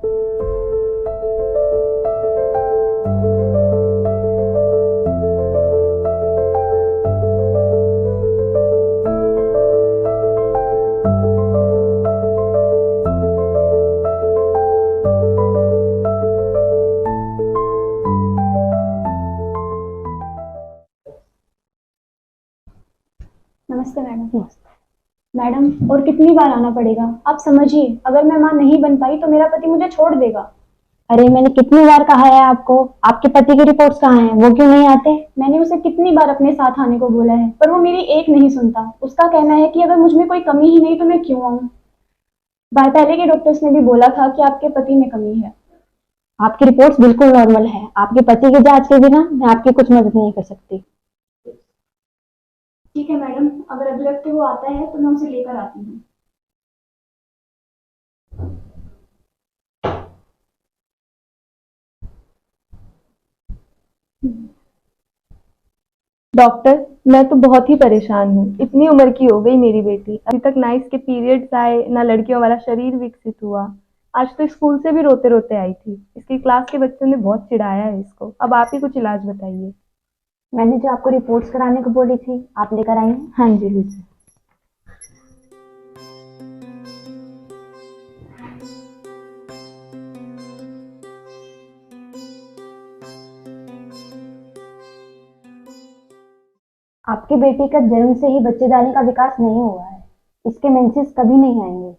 नमस्ते madam. Madam और कितनी बार आना पड़ेगा? आप समझिए, अगर मैं माँ नहीं बन पाई तो मेरा पति मुझे छोड़ देगा। अरे मैंने कितनी बार कहा है आपको, आपके पति की रिपोर्ट्स कहाँ हैं? वो क्यों नहीं आते? मैंने उसे कितनी बार अपने साथ आने को बोला है, पर वो मेरी एक नहीं सुनता। उसका कहना है कि अगर मुझ में कोई कमी ही नहीं तो मैं क्यों आऊं। पहले के डॉक्टर्स ने भी बोला था कि आपके पति में कमी है। आपकी रिपोर्ट्स बिल्कुल नॉर्मल है। आपके पति की जांच के बिना मैं आपकी कुछ मदद नहीं कर सकती। ठीक है मैडम, अगर अगले हफ्ते वो आता है तो मैं उसे लेकर आती हूँ। डॉक्टर, मैं तो बहुत ही परेशान हूँ। इतनी उम्र की हो गई मेरी बेटी, अभी तक ना इसके पीरियड्स आए, ना लड़कियों वाला शरीर विकसित हुआ। आज तो स्कूल से भी रोते रोते आई थी। इसकी क्लास के बच्चों ने बहुत चिढ़ाया है इसको। अब आप ही कुछ इलाज बताइए। मैंने जो आपको रिपोर्ट्स कराने को बोली थी, आप लेकर आई हैं? हाँ जी, लीजिए। आपकी बेटी का जन्म से ही बच्चेदानी का विकास नहीं हुआ है। इसके मेंसेस कभी नहीं आएंगे।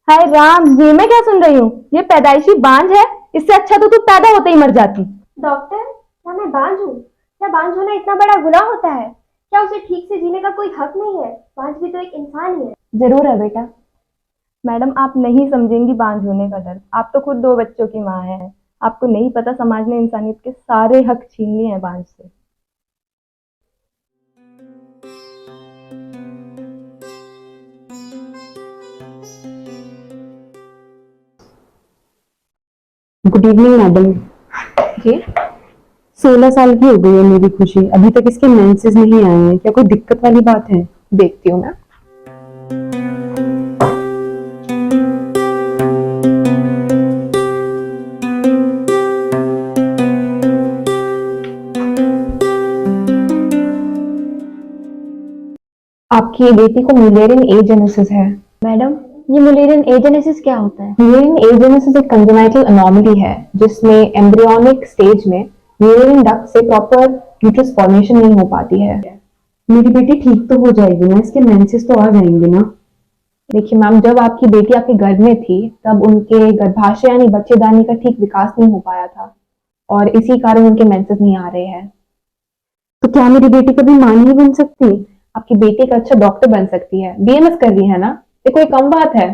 हाय राम, ये मैं क्या सुन रही हूँ? ये पैदाइशी बांझ है। इससे अच्छा तो तू पैदा होते ही मर जाती। डॉक्टर, क्या मैं बांझ हूँ? क्या बांझ होना इतना बड़ा गुनाह होता है? क्या उसे ठीक से जीने का कोई हक नहीं है? बांझ भी तो एक इंसान ही है। जरूर है बेटा। मैडम, आप नहीं समझेंगी बांझ होने का दर्द। आप तो खुद 2 बच्चों की माँ हैं। आपको नहीं पता, समाज ने इंसानियत के सारे हक छीन लिए हैं बांझ से। Good evening madam. जी? 16 साल की हो गई है मेरी खुशी, अभी तक इसके मेंसेस नहीं आए हैं। क्या कोई दिक्कत वाली बात है? देखती हूँ मैं। आपकी बेटी को मुलेरियन एजेनेसिस है। मैडम, ये मुलेरियन एजेनेसिस क्या होता है? मुलेरियन एजेनेसिस एक कंजेनाइटल अनोमली है जिसमें एम्ब्रियोनिक स्टेज में मुलेरियन डक्ट से प्रॉपर यूट्रस फॉर्मेशन नहीं हो पाती है। मेरी बेटी ठीक तो हो जाएगी ना? इसके मेंसेस तो आ जाएंगे ना? देखिए मैम, जब आपकी बेटी आपके गर्भ में थी तब उनके गर्भाशय यानी बच्चेदानी का ठीक विकास नहीं हो पाया था और इसी कारण उनके मेंसेस नहीं आ रहे हैं। तो क्या मेरी बेटी कभी मां नहीं बन सकती? आपकी बेटी एक अच्छा डॉक्टर बन सकती है। बीएमएस कर रही है ना, ये कोई कम बात है?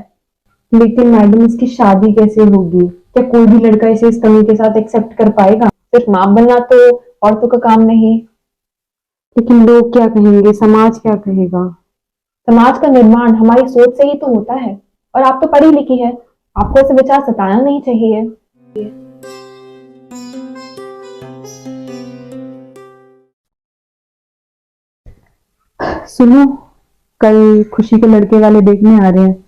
लेकिन मैडम इसकी शादी कैसे होगी? क्या कोई भी लड़का इसे इस कमी के साथ एक्सेप्ट कर पाएगा? सिर्फ मां बनना तो औरतों का काम नहीं। लेकिन लोग क्या कहेंगे, समाज क्या कहेगा? समाज का निर्माण हमारी सोच से ही तो होता है। और आप तो पढ़ी लिखी है, आपको ऐसे विचार सताना नहीं चाहिए। सुनो, कल खुशी के लड़के वाले देखने आ रहे हैं।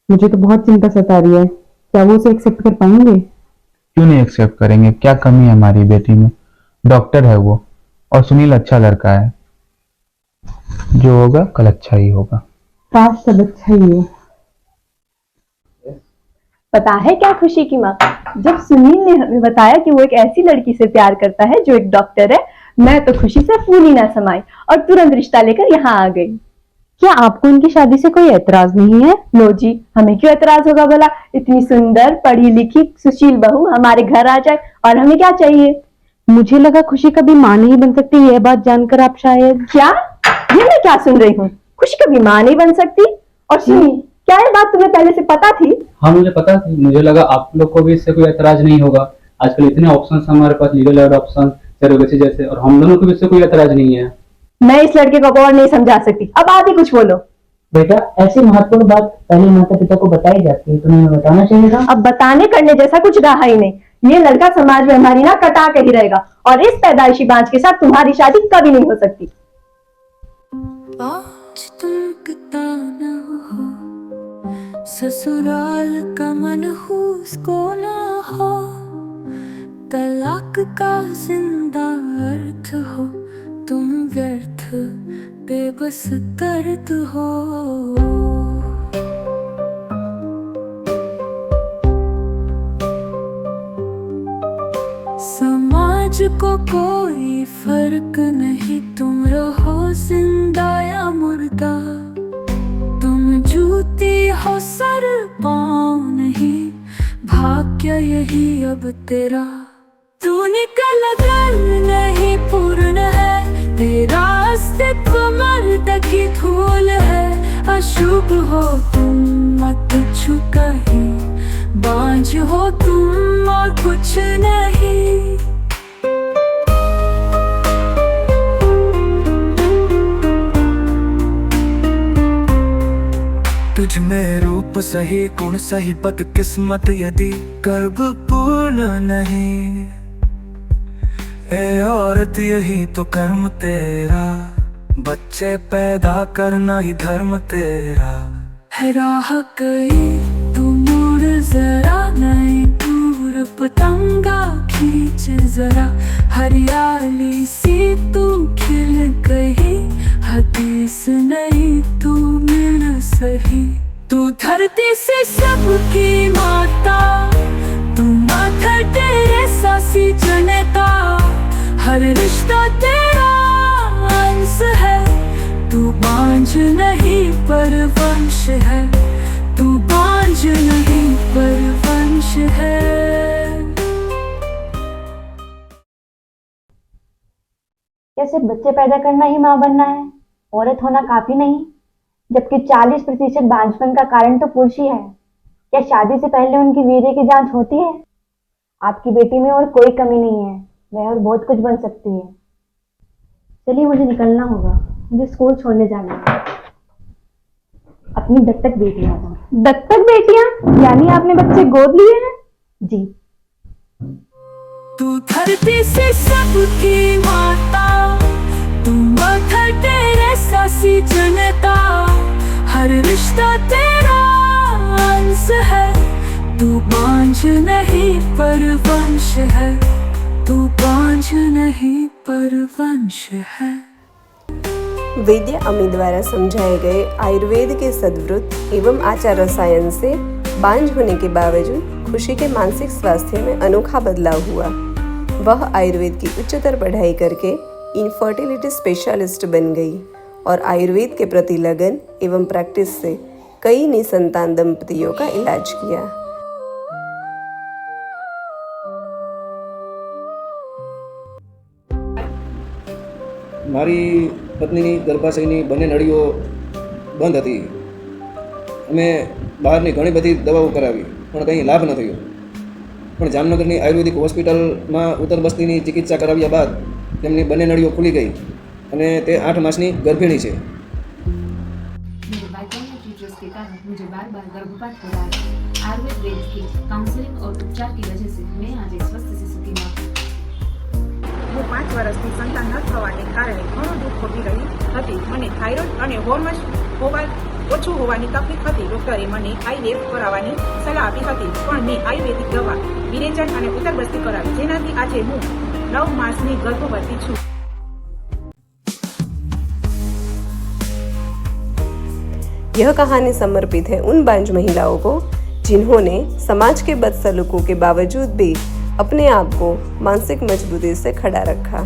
मुझे तो बहुत चिंता सता रही है। क्या वो उसे एक्सेप्ट कर पाएंगे? क्यों नहीं एक्सेप्ट करेंगे? क्या कमी है हमारी बेटी में? डॉक्टर है वो, और सुनील अच्छा लड़का है। जो होगा कल अच्छा ही होगा। काश सब अच्छा ही हो। पता है क्या खुशी की माँ, जब सुनील ने हमें बताया कि वो एक ऐसी लड़की से प्यार करता है जो एक डॉक्टर है, मैं तो खुशी से फूली ना समाई और तुरंत रिश्ता लेकर यहाँ आ गई। क्या आपको उनकी शादी से कोई एतराज नहीं है? लो जी, हमें क्यों एतराज होगा भला? इतनी सुंदर पढ़ी लिखी सुशील बहू हमारे घर आ जाए और हमें क्या चाहिए? मुझे लगा खुशी कभी मां नहीं बन सकती। यह बात जानकर आप शायद... क्या? ये मैं क्या सुन रही हूँ? खुशी कभी माँ नहीं बन सकती? और सुनी, क्या ये बात तुम्हें पहले से पता थी? हाँ, मुझे पता थी। मुझे लगा आप लोग को भी इससे कोई एतराज नहीं होगा। आजकल इतने ऑप्शंस हमारे पास, लीगल ऑप्शन, सरोगेसी जैसे, और हम दोनों को भी इससे कोई एतराज नहीं है। मैं इस लड़के को और नहीं समझा सकती। अब आप ही कुछ बोलो। बेटा, ऐसी महत्वपूर्ण बात पहले माता पिता को बताई जाती है, तुम्हें बताना चाहिए था। अब बताने करने जैसा कुछ रहा ही नहीं। ये लड़का समाज में हमारी ना कटा के ही रहेगा और इस पैदाइशी बांझ के साथ तुम्हारी शादी कभी नहीं हो सकती। ससुराल का मनहूस को ना हो, तलाक का जिंदा अर्थ हो, तुम व्यर्थ बेबस दर्द हो। समाज को कोई फर्क नहीं, तुम रहो जिंदा या मुर्दा, तुम जूती हो सर पाँव नहीं, भाग्य यही अब तेरा। तू निकल अगर नहीं पूर्ण है, तेरा अस्तित्व मर्द की धूल है। अशुभ हो तुम मत छू कहीं, बांझ हो तुम और कुछ नहीं। तुझ में रूप सही गुण सही पद किस्मत यदि गर्भ पूर्ण नहीं, ए औरत यही तो कर्म तेरा, बच्चे पैदा करना ही धर्म तेरा। है राह गई तू मुड़ जरा, नहीं दूर पतंगा खींच जरा, हरियाली सी तू खिल गई, हदीस नहीं तू मिल सही। तू धरती से सबकी माता, तू माथा तेरे सासी जनता, हर रिश्ता तेरा अंश है, तू बांझ नहीं पर वंश है, तू बांझ नहीं पर वंश है। क्या सिर्फ बच्चे पैदा करना ही माँ बनना है? औरत होना काफी नहीं? जबकि 40% बांझपन का कारण तो पुरुष ही है। क्या शादी से पहले उनकी वीर्य की जांच होती है? आपकी बेटी में और कोई कमी नहीं है, वह और बहुत कुछ बन सकती है। चलिए मुझे निकलना होगा, मुझे स्कूल छोड़ने जाना है। अपनी दत्तक बेटियां का। दत्तक बेटियां? यानी आपने बच्चे गोद लिए हैं? जी। तू धरती से सबकी माता, तू माथा तेरे सासी जनता, हर रिश्ता तेरा अंश है, तू बांझ नहीं पर वंश है, तू बांझ नहीं पर वंश है। वैद्य अमित द्वारा समझाए गए आयुर्वेद के सद्वृत्त एवं आचार रसायन से बांझ होने के बावजूद खुशी के मानसिक स्वास्थ्य में अनोखा बदलाव हुआ। वह आयुर्वेद की उच्चतर पढ़ाई करके इनफर्टिलिटी स्पेशलिस्ट बन गई और आयुर्वेद के प्रति लगन एवं प्रैक्टिस से कई निसंतान दंपतियों का इलाज किया। મારી પત્નીની ગર્ભાશયની બંને નળીઓ બંધ હતી. અમે બહારની ઘણી બધી દવાઓ કરાવી પણ કંઈ લાભ ન થયો. પણ જામનગરની આયુર્વેદિક હોસ્પિટલમાં ઉત્તર બસ્તીની ચિકિત્સા કરાવ્યા બાદ તેમની બંને નળીઓ ખુલી ગઈ અને તે 8 માસની ગર્ಭಿણી છે. मेरे बायोकेमिस्ट्री ट्रस्ट के कारण मुझे बार बार गर्भपात हो रहा है। आयुर्वेद वेद की काउंसलिंग और उपचार की वजह से मैं आज एक स्वस्थ शिशु की मां हूं। હું 5 વર્ષથી સંતાન ન થવાને કારણે ઘણું દુઃખ ભોગી રહી હતી. મને થાઇરોઇડ અને હોર્મોન્સ ઓછું હોવાની તકલીફ હતી. ડોક્ટરે મને આઈવીએફ કરાવવાની સલાહ આપી હતી, પણ મેં આયુર્વેદિક દવા વિરેચન અને ઉત્તરબસ્તી કરાવી, જેનાથી આજે હું 9 માસની ગર્ભવતી છું. यह कहानी समर्पित है उन बांझ महिलाओं को जिन्होंने समाज के बदसलूकों के बावजूद भी अपने आप को मानसिक मजबूती से खड़ा रखा।